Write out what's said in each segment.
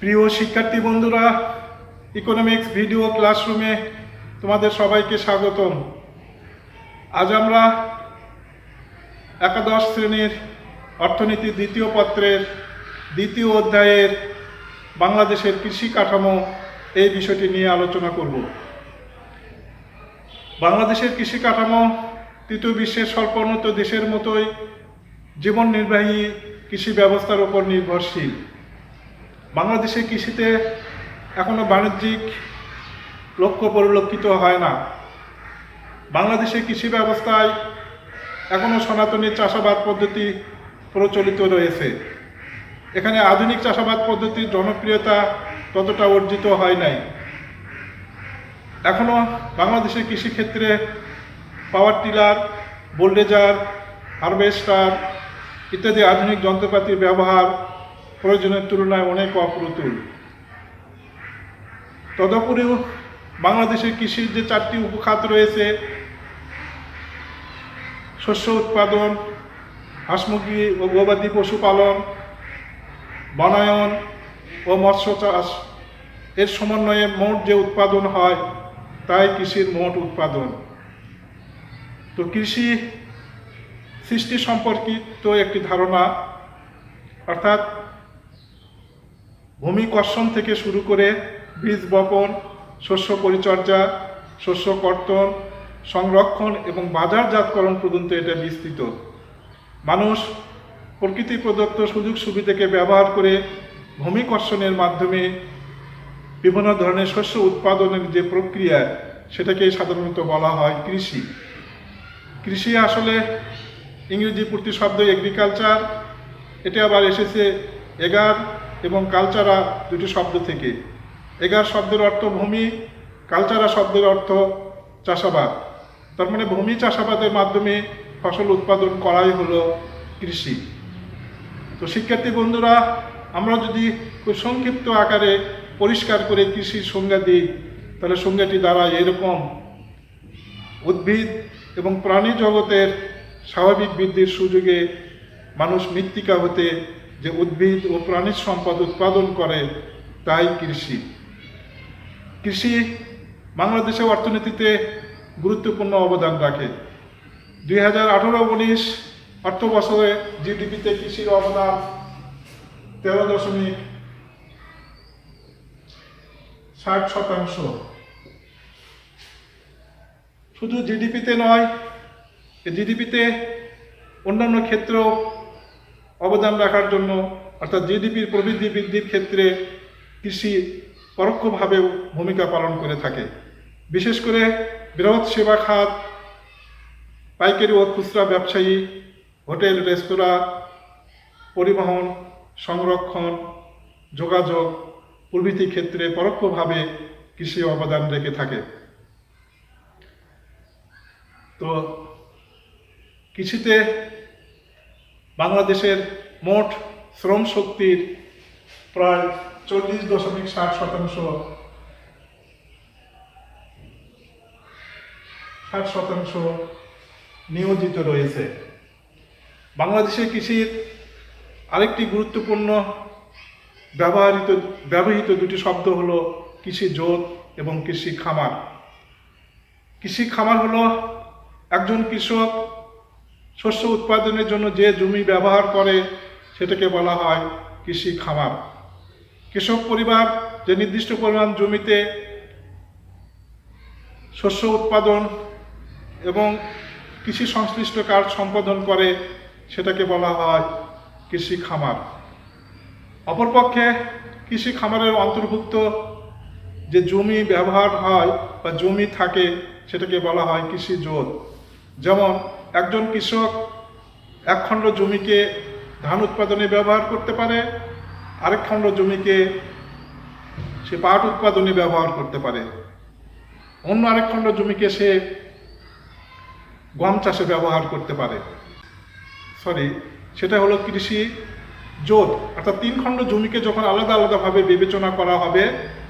প্রিয় শিক্ষার্থী বন্ধুরা, ইকোনমিক্স ভিডিও ক্লাসরুমে তোমাদের সবাইকে স্বাগতম। আজ আমরা একাদশ শ্রেণীর অর্থনীতি দ্বিতীয় পত্রের দ্বিতীয় অধ্যায়ের বাংলাদেশের কৃষি কাঠামো এই বিষয়টি নিয়ে আলোচনা করব। বাংলাদেশের কৃষি কাঠামো তৃতীয় বিশ্বের স্বল্পোন্নত দেশের মতোই জীবন নির্বাহী কৃষি ব্যবস্থার উপর নির্ভরশীল। বাংলাদেশের কৃষিতে এখনও বাণিজ্যিক লক্ষ্য পরিলক্ষিত হয় না। বাংলাদেশের কৃষি ব্যবস্থায় এখনও সনাতনী চাষাবাদ পদ্ধতি প্রচলিত রয়েছে। এখানে আধুনিক চাষাবাদ পদ্ধতির জনপ্রিয়তা ততটা অর্জিত হয় নাই। এখনও বাংলাদেশের কৃষিক্ষেত্রে পাওয়ার টিলার, বুলডোজার, হারভেস্টার ইত্যাদি আধুনিক যন্ত্রপাতির ব্যবহার প্রয়োজনের তুলনায় অনেক অপ্রতুল। তদুপরিও বাংলাদেশের কৃষির যে চারটি উপখাত রয়েছে, শস্য উৎপাদন, হাঁস মুরগি ও গবাদি পশুপালন, বনায়ন ও মৎস্য চাষ, এর সমন্বয়ে মোট যে উৎপাদন হয় তাই কৃষির মোট উৎপাদন। তো কৃষি সৃষ্টি সম্পর্কিত একটি ধারণা, অর্থাৎ ভূমি কর্ষণ থেকে শুরু করে বীজ বপন, শস্য পরিচর্যা, শস্য কর্তন, সংরক্ষণ এবং বাজারজাতকরণ পর্যন্ত এটা বিস্তৃত। মানুষ প্রকৃতি প্রদত্ত সুযোগ সুবিধাকে ব্যবহার করে ভূমি কর্ষণের মাধ্যমে বিভিন্ন ধরনের শস্য উৎপাদনের যে প্রক্রিয়া, সেটাকে সাধারণত বলা হয় কৃষি। কৃষি আসলে ইংরেজি প্রতিশব্দ এগ্রিকালচার, এটা আবার এসেছে এগার এবং কালচারা দুটি শব্দ থেকে। এগার শব্দের অর্থ ভূমি, কালচারা শব্দের অর্থ চাষাবাদ। তার মানে ভূমি চাষাবাদের মাধ্যমে ফসল উৎপাদন করাই হলো কৃষি। তো শিক্ষার্থী বন্ধুরা, আমরা যদি খুব সংক্ষিপ্ত আকারে পরিষ্কার করে কৃষির সংজ্ঞা দিই, তাহলে সংজ্ঞাটি দ্বারা এরকম: উদ্ভিদ এবং প্রাণী জগতের স্বাভাবিক বৃদ্ধির সুযোগে মানুষ মৃত্তিকা হতে যে উদ্ভিদ ও প্রাণীর সম্পদ উৎপাদন করে তাই কৃষি। কৃষি বাংলাদেশের অর্থনীতিতে গুরুত্বপূর্ণ অবদান রাখে। 2018-19 অর্থ বছরে জিডিপিতে কৃষির অবদান 13.60%। শুধু জিডিপিতে নয়, জিডিপিতে অন্যান্য ক্ষেত্রেও অবদান রাখার জন্য, অর্থাৎ জিডিপির প্রবৃদ্ধি বৃদ্ধির ক্ষেত্রে কৃষি পরোক্ষভাবে ভূমিকা পালন করে থাকে। বিশেষ করে বৃহৎ সেবা খাত, পাইকারি ও খুচরা ব্যবসায়ী, হোটেল, রেস্তোরাঁ, পরিবহন, সংরক্ষণ, যোগাযোগ প্রভৃতি ক্ষেত্রে পরোক্ষভাবে কৃষি অবদান রেখে থাকে। তো কৃষিতে বাংলাদেশের মোট শ্রম শক্তির প্রায় 40.60% নিয়োজিত রয়েছে। বাংলাদেশের কৃষির আরেকটি গুরুত্বপূর্ণ ব্যবহৃত দুটি শব্দ হলো কৃষি জোত এবং কৃষি খামার। কৃষি খামার হলো একজন কৃষক শস্য উৎপাদনের জন্য যে জমি ব্যবহার করে সেটাকে বলা হয় কৃষি খামার। কৃষক পরিবার যে নির্দিষ্ট পরিমাণ জমিতে শস্য উৎপাদন এবং কৃষি সংশ্লিষ্ট কাজ সম্পাদন করে সেটাকে বলা হয় কৃষি খামার। অপরপক্ষে কৃষি খামারের অন্তর্ভুক্ত যে জমি ব্যবহার হয় বা জমি থাকে সেটাকে বলা হয় কৃষি জোত। যেমন একজন কৃষক এক খণ্ড জমিকে ধান উৎপাদনে ব্যবহার করতে পারে, আরেক খণ্ড জমিকে সে পাট উৎপাদনে ব্যবহার করতে পারে, অন্য আরেক খণ্ড জমিকে সে গম চাষে ব্যবহার করতে পারে। সেটা হলো কৃষি জোত। অর্থাৎ 3 খণ্ড জমিকে যখন আলাদা আলাদাভাবে বিবেচনা করা হবে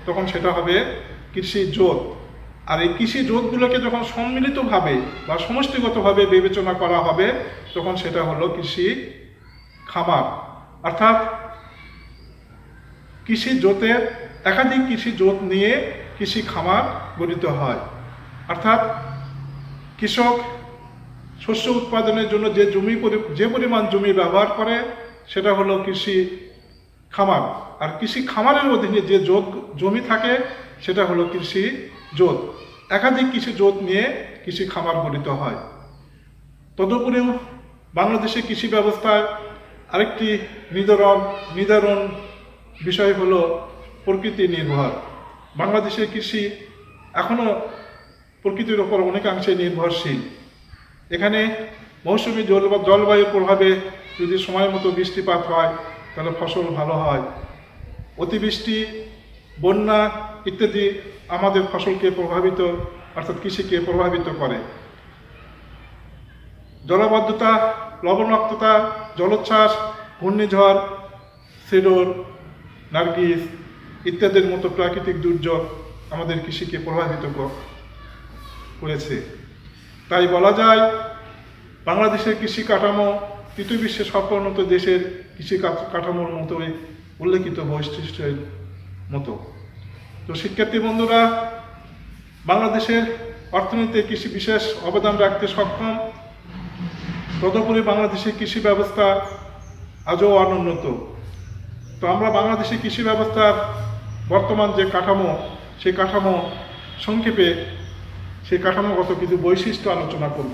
তখন সেটা হবে কৃষি জোত। আর এই কৃষি জোতগুলোকে যখন সম্মিলিতভাবে বা সমষ্টিগতভাবে বিবেচনা করা হবে তখন সেটা হলো কৃষি খামার। অর্থাৎ কৃষি জোটের একাধিক কৃষি জোট নিয়ে কৃষি খামার গঠিত হয়। অর্থাৎ কৃষক শস্য উৎপাদনের জন্য যে পরিমাণ জমি ব্যবহার করে সেটা হলো কৃষি খামার, আর কৃষি খামারের অধীনে যে জমি থাকে সেটা হলো কৃষি জোট। একাধিক কৃষি জোট নিয়ে কৃষি খামার গঠিত হয়। তদুপরিও বাংলাদেশের কৃষি ব্যবস্থায় আরেকটি নিদারুণ বিষয় হলো প্রকৃতি নির্ভর। বাংলাদেশের কৃষি এখনও প্রকৃতির ওপর অনেকাংশে নির্ভরশীল। এখানে মৌসুমী জলবায়ুর প্রভাবে যদি সময় মতো বৃষ্টিপাত হয় তাহলে ফসল ভালো হয়। অতিবৃষ্টি, বন্যা ইত্যাদি আমাদের ফসলকে অর্থাৎ কৃষিকে প্রভাবিত করে। জলাবদ্ধতা, লবণাক্ততা, জলোচ্ছ্বাস, ঘূর্ণিঝড়, সিডর, নার্গিস ইত্যাদির মতো প্রাকৃতিক দুর্যোগ আমাদের কৃষিকে প্রভাবিত করেছে। তাই বলা যায় বাংলাদেশের কৃষি কাঠামো তৃতীয় বিশ্বের সর্বোন্নত দেশের কৃষি কাঠামোর মতোই উল্লেখিত বৈশিষ্ট্যের মতো। তো শিক্ষার্থী বন্ধুরা, বাংলাদেশের অর্থনীতিতে কৃষি বিশেষ অবদান রাখতে সক্ষম। তদুপরি বাংলাদেশের কৃষি ব্যবস্থা আজও অনুন্নত। তো আমরা বাংলাদেশের কৃষি ব্যবস্থার বর্তমান যে কাঠামো, সেই কাঠামো সংক্ষেপে সেই কাঠামোগত কিছু বৈশিষ্ট্য আলোচনা করব।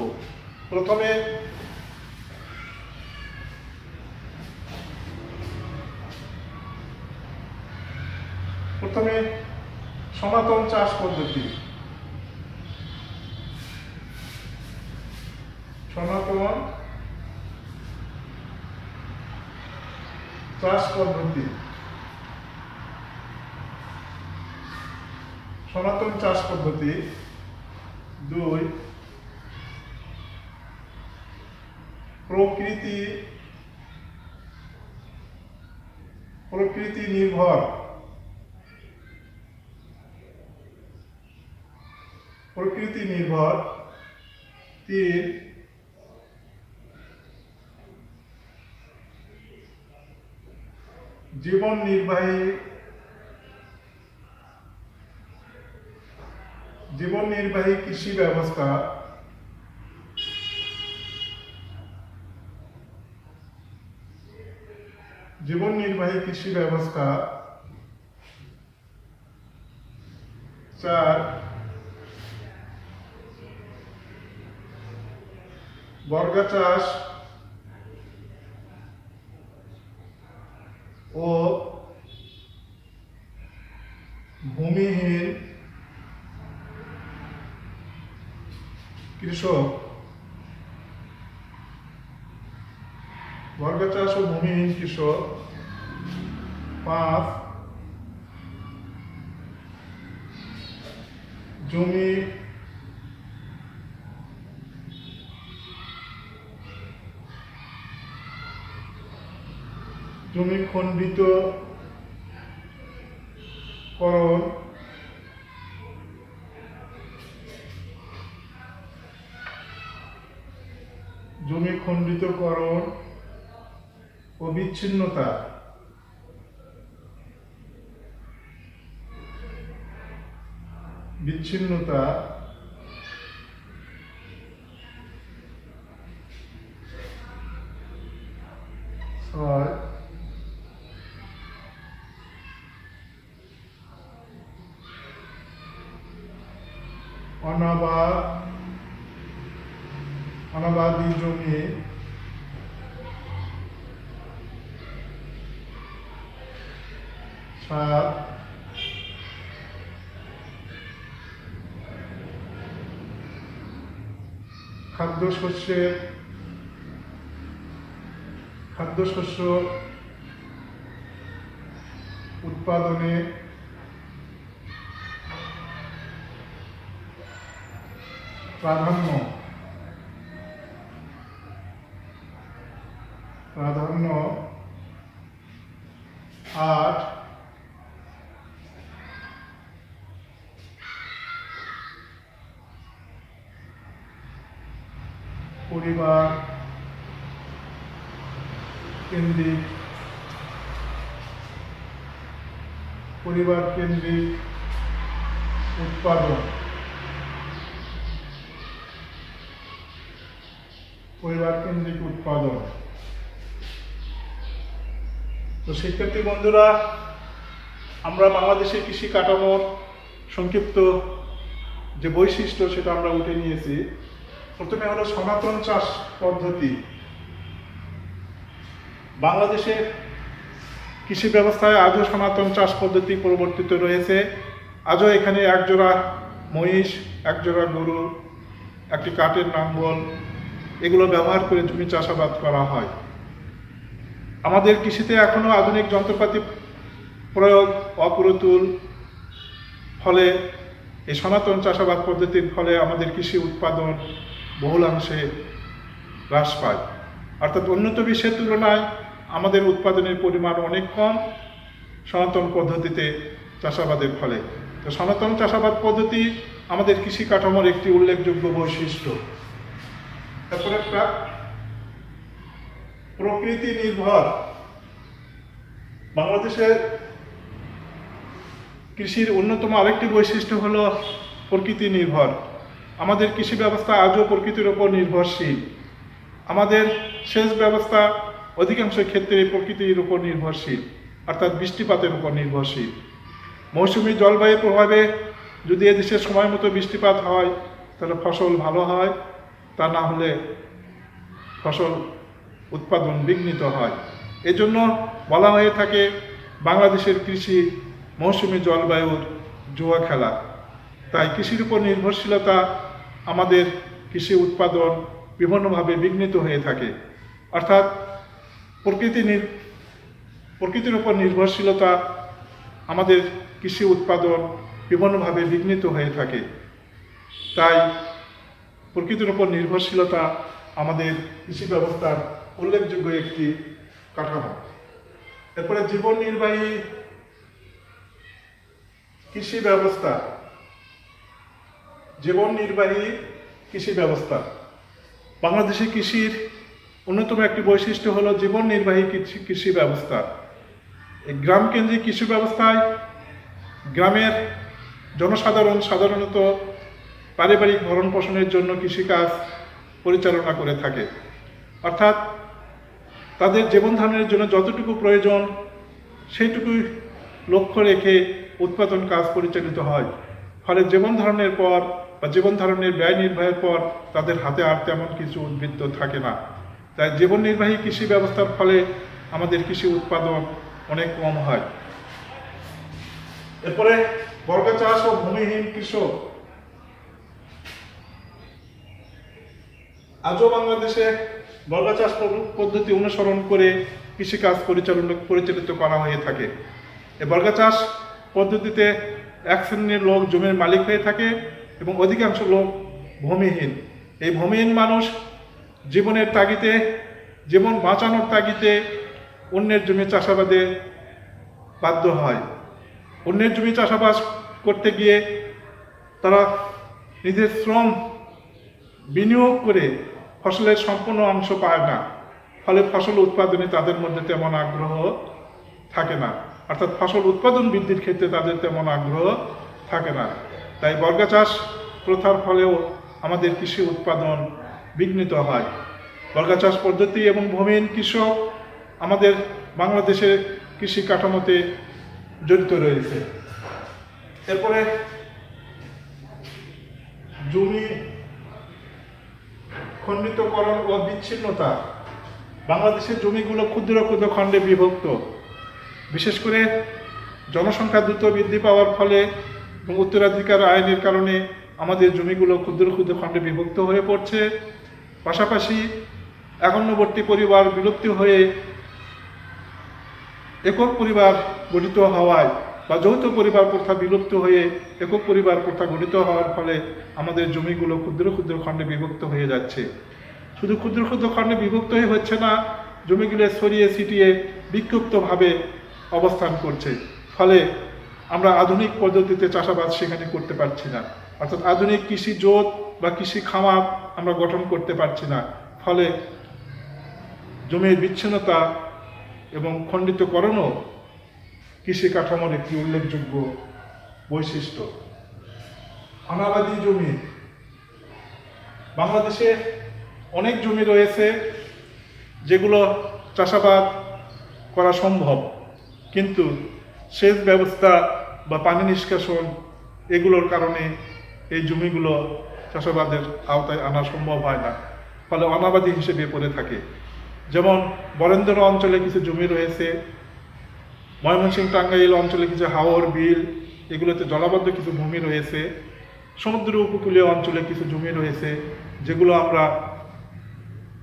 প্রথমে সনাতন চাষ পদ্ধতি। সনাতন চাষ পদ্ধতি। সনাতন চাষ পদ্ধতি। 2, প্রকৃতি নির্ভর। প্রকৃতি নির্ভর। 3, জীবন নির্বাহী কৃষি ব্যবস্থা। জীবন নির্বাহী কৃষি ব্যবস্থা। 4, বর্গা চাষ ও ভূমিহীন কৃষক। বর্গা চাষ ও ভূমিহীন কৃষক। 5, জমি খণ্ডিতকরণ। জমি খণ্ডিতকরণ ও বিচ্ছিন্নতা। বিচ্ছিন্নতা। 6, অনাবাদি জমি। 7, খাদ্যশস্য উৎপাদনে প্রাধান্য। 8, পরিবার কেন্দ্রিক পরিবার কেন্দ্রিক উৎপাদন, পরিবার কেন্দ্রিক উৎপাদন। তো শিক্ষার্থী বন্ধুরা, আমরা বাংলাদেশের কৃষি কাঠামোর সংক্ষিপ্ত যে বৈশিষ্ট্য সেটা আমরা উঠে নিয়েছি। প্রথমে হলো সনাতন চাষ পদ্ধতি। বাংলাদেশের কৃষি ব্যবস্থায় আজও সনাতন চাষ পদ্ধতি পরিবর্তিত রয়েছে। আজও এখানে একজোড়া মহিষ, একজোড়া গরু, একটি কাঠের লাঙ্গল এগুলো ব্যবহার করে জমি চাষাবাদ করা হয়। আমাদের কৃষিতে এখনও আধুনিক যন্ত্রপাতি প্রয়োগ অপ্রতুল, ফলে এই সনাতন চাষাবাদ পদ্ধতির ফলে আমাদের কৃষি উৎপাদন বহুলাংশে হ্রাস পায়। অর্থাৎ উন্নত বিশ্বের তুলনায় আমাদের উৎপাদনের পরিমাণ অনেক কম সনাতন পদ্ধতিতে চাষাবাদের ফলে। তো সনাতন চাষাবাদ পদ্ধতি আমাদের কৃষি কাঠামোর একটি উল্লেখযোগ্য বৈশিষ্ট্য। তারপরে একটা প্রকৃতি নির্ভর। বাংলাদেশের কৃষির অন্যতম আরেকটি বৈশিষ্ট্য হলো প্রকৃতি নির্ভর। আমাদের কৃষি ব্যবস্থা আজও প্রকৃতির উপর নির্ভরশীল। আমাদের সেচ ব্যবস্থা অধিকাংশ ক্ষেত্রে প্রকৃতির উপর নির্ভরশীল, অর্থাৎ বৃষ্টিপাতের উপর নির্ভরশীল। মৌসুমী জলবায়ুর প্রভাবে যদি এদেশে সময় মতো বৃষ্টিপাত হয় তাহলে ফসল ভালো হয়, তা না হলে ফসল উৎপাদন বিঘ্নিত হয়। এজন্য বলা হয়ে থাকে বাংলাদেশের কৃষি মৌসুমী জলবায়ুর জুয়া খেলা। তাই কৃষির উপর নির্ভরশীলতা আমাদের কৃষি উৎপাদন বিভিন্নভাবে বিঘ্নিত হয়ে থাকে। অর্থাৎ প্রকৃতির উপর নির্ভরশীলতা আমাদের কৃষি উৎপাদন বিভিন্নভাবে বিঘ্নিত হয়ে থাকে। তাই প্রকৃতির উপর নির্ভরশীলতা আমাদের কৃষি ব্যবস্থার উল্লেখযোগ্য একটি কাঠামো। এরপরে জীবন নির্বাহী কৃষি ব্যবস্থা। জীবন নির্বাহী কৃষি ব্যবস্থা বাংলাদেশের কৃষির অন্যতম একটি বৈশিষ্ট্য হলো জীবন নির্বাহী কৃষি ব্যবস্থা। এই গ্রাম কেন্দ্রিক কৃষি ব্যবস্থায় গ্রামের জনসাধারণ সাধারণত পারিবারিক ভরণ পোষণের জন্য কৃষিকাজ পরিচালনা করে থাকে। অর্থাৎ তাদের জীবন ধারণের জন্য যতটুকু প্রয়োজন সেইটুকুই লক্ষ্য রেখে উৎপাদন কাজ পরিচালিত হয়। ফলে জীবন ধারণের পর বা জীবন ধারণের ব্যয় নির্বাহের পর তাদের হাতে আর তেমন কিছু উদ্বৃত্ত থাকে না। তাই জীবন নির্বাহী কৃষি ব্যবস্থার ফলে আমাদের কৃষি উৎপাদন অনেক কম হয়। এরপরে বর্গা চাষ ও ভূমিহীন কৃষক। আজও বাংলাদেশে বর্গা চাষ পদ্ধতি অনুসরণ করে কৃষিকাজ পরিচালিত করা হয়ে থাকে। এই বর্গা চাষ পদ্ধতিতে এক শ্রেণীর লোক জমির মালিক হয়ে থাকে এবং অধিকাংশ লোক ভূমিহীন। এই ভূমিহীন মানুষ জীবনের তাগিদে, জীবন বাঁচানোর তাগিদে অন্যের জমি চাষাবাদে বাধ্য হয়। অন্যের জমি চাষাবাদ করতে গিয়ে তারা নিজের শ্রম বিনিয়োগ করে ফসলের সম্পূর্ণ অংশ পায় না। ফলে ফসল উৎপাদনে তাদের মধ্যে তেমন আগ্রহ থাকে না, অর্থাৎ ফসল উৎপাদন বৃদ্ধির ক্ষেত্রে তাদের তেমন আগ্রহ থাকে না। তাই বর্গা চাষ প্রথার ফলেও আমাদের কৃষি উৎপাদন বিঘ্নিত হয়। বর্গা চাষ পদ্ধতি এবং ভূমিহীন কৃষক আমাদের বাংলাদেশের কৃষি কাঠামোতে জড়িত রয়েছে। এরপরে জমি খণ্ডিতকরণ ও বিচ্ছিন্নতা। বাংলাদেশের জমিগুলো ক্ষুদ্র ক্ষুদ্র খণ্ডে বিভক্ত। বিশেষ করে জনসংখ্যা দ্রুত বৃদ্ধি পাওয়ার ফলে এবং উত্তরাধিকার আইনের কারণে আমাদের জমিগুলো ক্ষুদ্র ক্ষুদ্র খণ্ডে বিভক্ত হয়ে পড়ছে। পাশাপাশি একান্নবর্তী পরিবার বিলুপ্তি হয়ে একক পরিবার গঠিত হওয়ায় বা যৌথ পরিবার প্রথা বিলুপ্ত হয়ে একক পরিবার প্রথা গঠিত হওয়ার ফলে আমাদের জমিগুলো ক্ষুদ্র ক্ষুদ্র খণ্ডে বিভক্ত হয়ে যাচ্ছে। শুধু ক্ষুদ্র ক্ষুদ্র খণ্ডে বিভক্ত হয়ে হচ্ছে না, জমিগুলো ছড়িয়ে ছিটিয়ে বিক্ষিপ্তভাবে অবস্থান করছে। ফলে আমরা আধুনিক পদ্ধতিতে চাষাবাদ সেখানে করতে পারছি না, অর্থাৎ আধুনিক কৃষি জোট বা কৃষি খামার আমরা গঠন করতে পারছি না। ফলে জমির বিচ্ছিন্নতা এবং খণ্ডিতকরণও কৃষি কাঠামোর একটি উল্লেখযোগ্য বৈশিষ্ট্য। অনাবাদি জমি। বাংলাদেশে অনেক জমি রয়েছে যেগুলো চাষাবাদ করা সম্ভব, কিন্তু সেচ ব্যবস্থা বা পানি নিষ্কাশন এগুলোর কারণে এই জমিগুলো চাষাবাদের আওতায় আনা সম্ভব হয় না, ফলে অনাবাদি হিসেবে পড়ে থাকে। যেমন বরেন্দ্র অঞ্চলে কিছু জমি রয়েছে, ময়মনসিংহ টাঙ্গাইল অঞ্চলে কিছু হাওর বিল এগুলোতে জলাবদ্ধ কিছু ভূমি রয়েছে, সমুদ্র উপকূলীয় অঞ্চলে কিছু জমি রয়েছে যেগুলো আমরা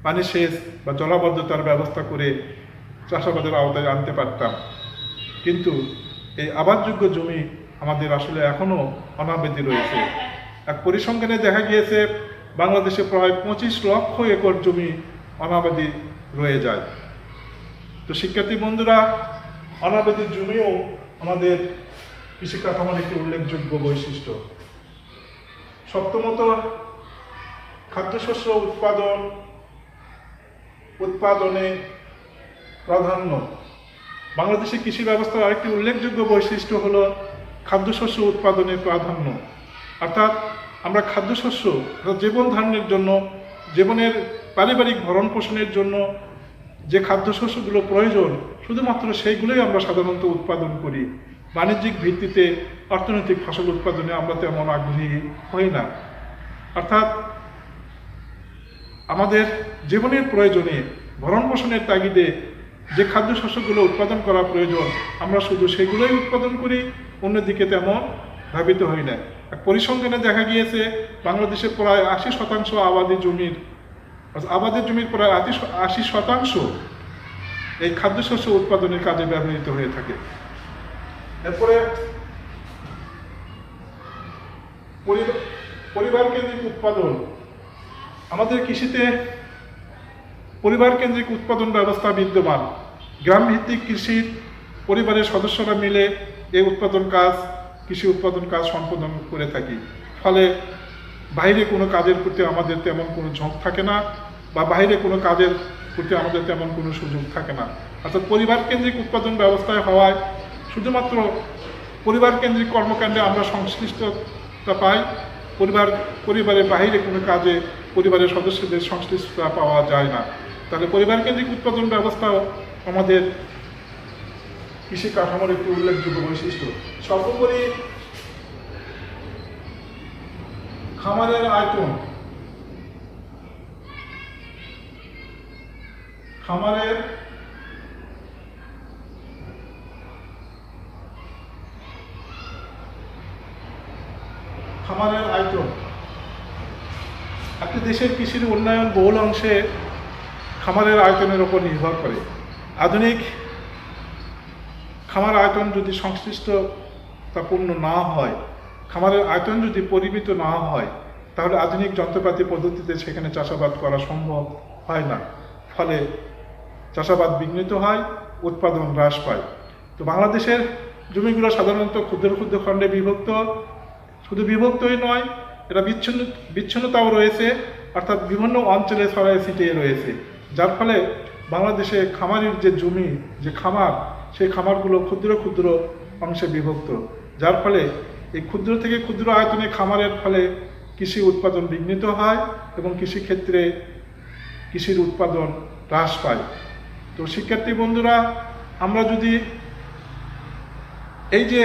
পানি সেচ বা জলাবদ্ধতার ব্যবস্থা করে চাষাবাদের আওতায় আনতে পারতাম, কিন্তু এই আবাদযোগ্য জমি আমাদের আসলে এখনও অনাবাদি রয়েছে। এক পরিসংখ্যানে দেখা গিয়েছে বাংলাদেশে প্রায় 25 লক্ষ একর জমি অনাবাদি রয়ে যায়। তো শিক্ষার্থী বন্ধুরা, অনাবাদি জমিও আমাদের কৃষি কাঠামোর একটি উল্লেখযোগ্য বৈশিষ্ট্য। সপ্তমত, খাদ্যশস্য উৎপাদনে প্রাধান্য। বাংলাদেশের কৃষি ব্যবস্থার আরেকটি উল্লেখযোগ্য বৈশিষ্ট্য হলো খাদ্যশস্য উৎপাদনের প্রাধান্য। অর্থাৎ আমরা খাদ্যশস্য জীবন ধারণের জন্য, জীবনের পারিবারিক ভরণ পোষণের জন্য যে খাদ্যশস্যগুলো প্রয়োজন শুধুমাত্র সেইগুলোই আমরা সাধারণত উৎপাদন করি। বাণিজ্যিক ভিত্তিতে অর্থনৈতিক ফসল উৎপাদনে আমরা তেমন আগ্রহী হই না। অর্থাৎ আমাদের জীবনের প্রয়োজনে ভরণ পোষণের তাগিদে যে খাদ্যশস্যগুলো উৎপাদন করা প্রয়োজন আমরা শুধু সেগুলোই উৎপাদন করি, অন্যদিকে তেমন ধাবিত হই না। এক পরিসংখ্যানে দেখা গিয়েছে বাংলাদেশের প্রায় 80% আবাদের জমির প্রায় 80% এই খাদ্যশস্য উৎপাদনের কাজে ব্যবহৃত হয়ে থাকে। এরপরে পরিবার কেন্দ্রিক উৎপাদন। আমাদের কৃষিতে পরিবার কেন্দ্রিক উৎপাদন ব্যবস্থা বিদ্যমান। গ্রাম ভিত্তিক কৃষির পরিবারের সদস্যরা মিলে এই কৃষি উৎপাদন কাজ সম্পাদন করে থাকি। ফলে বাইরে কোনো কাজের প্রতি আমাদের তেমন কোনো ঝোঁক থাকে না, বা বাইরে কোনো কাজের প্রতি আমাদের তেমন কোনো সুযোগ থাকে না। অর্থাৎ পরিবার কেন্দ্রিক উৎপাদন ব্যবস্থায় হওয়ায় শুধুমাত্র পরিবার কেন্দ্রিক কর্মকাণ্ডে আমরা সংশ্লিষ্টতা পাই, পরিবারের বাইরে কোনো কাজে পরিবারের সদস্যদের সংশ্লিষ্টতা পাওয়া যায় না। তাহলে পরিবার কেন্দ্রিক উৎপাদন ব্যবস্থাও আমাদের কৃষি কাঠামোর একটি উল্লেখযোগ্য বৈশিষ্ট্য। সর্বোপরি খামারের আয়তন। খামারের আয়তন। একটি দেশের কৃষির উন্নয়ন বহুল অংশে খামারের আয়তনের উপর নির্ভর করে। আধুনিক খামার আয়তন যদি সংশ্লিষ্টতাপূর্ণ না হয়, খামারের আয়তন যদি পরিমিত না হয়, তাহলে আধুনিক যন্ত্রপাতি পদ্ধতিতে সেখানে চাষাবাদ করা সম্ভব হয় না। ফলে চাষাবাদ বিঘ্নিত হয়, উৎপাদন হ্রাস পায়। তো বাংলাদেশের জমিগুলো সাধারণত ক্ষুদ্র ক্ষুদ্র খণ্ডে বিভক্ত। শুধু বিভক্তই নয়, এটা বিচ্ছিন্নতাও রয়েছে, অর্থাৎ বিভিন্ন অঞ্চলে ছড়ায় ছিটিয়ে রয়েছে, যার ফলে বাংলাদেশে খামারের যে জমি, যে খামার, সেই খামারগুলো ক্ষুদ্র ক্ষুদ্র অংশে বিভক্ত, যার ফলে এই ক্ষুদ্র থেকে ক্ষুদ্র আয়তনে খামারের ফলে কৃষি উৎপাদন বিঘ্নিত হয় এবং কৃষিক্ষেত্রে কৃষির উৎপাদন হ্রাস পায়। তো শিক্ষার্থী বন্ধুরা, আমরা যদি এই যে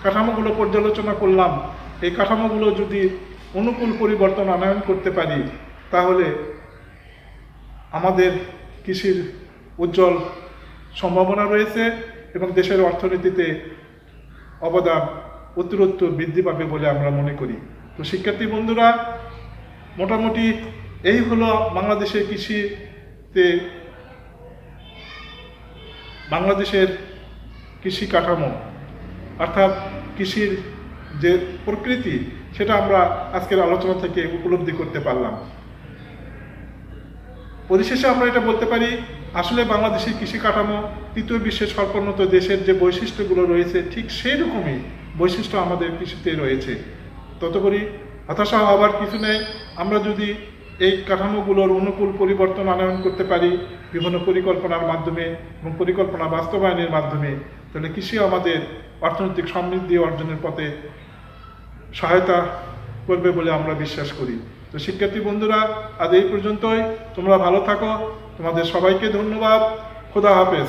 কাঠামোগুলো পর্যালোচনা করলাম, এই কাঠামোগুলো যদি অনুকূল পরিবর্তন আনয়ন করতে পারি, তাহলে আমাদের কৃষির উজ্জ্বল সম্ভাবনা রয়েছে এবং দেশের অর্থনীতিতে অবদান উত্তরোত্তর বৃদ্ধি পাবে বলে আমরা মনে করি। তো শিক্ষার্থী বন্ধুরা, মোটামুটি এই হলো বাংলাদেশের কৃষিতে বাংলাদেশের কৃষি কাঠামো, অর্থাৎ কৃষির যে প্রকৃতি, সেটা আমরা আজকের আলোচনা থেকে উপলব্ধি করতে পারলাম। পরিশেষে আমরা এটা বলতে পারি, আসলে বাংলাদেশের কৃষি কাঠামো তৃতীয় বিশ্বের স্বল্পোন্নত দেশের যে বৈশিষ্ট্যগুলো রয়েছে, ঠিক সেই রকমই বৈশিষ্ট্য আমাদের কৃষিতে রয়েছে। ততপরি হতাশা হবার কিছু নেই। আমরা যদি এই কাঠামোগুলোর অনুকূল পরিবর্তন আনয়ন করতে পারি বিভিন্ন পরিকল্পনার মাধ্যমে এবং পরিকল্পনা বাস্তবায়নের মাধ্যমে, তাহলে কৃষি আমাদের অর্থনৈতিক সমৃদ্ধি অর্জনের পথে সহায়তা করবে বলে আমরা বিশ্বাস করি। তো শিক্ষার্থী বন্ধুরা, আজ এই পর্যন্তই। তোমরা ভালো থাকো। তোমাদের সবাইকে ধন্যবাদ। খোদা হাফেজ।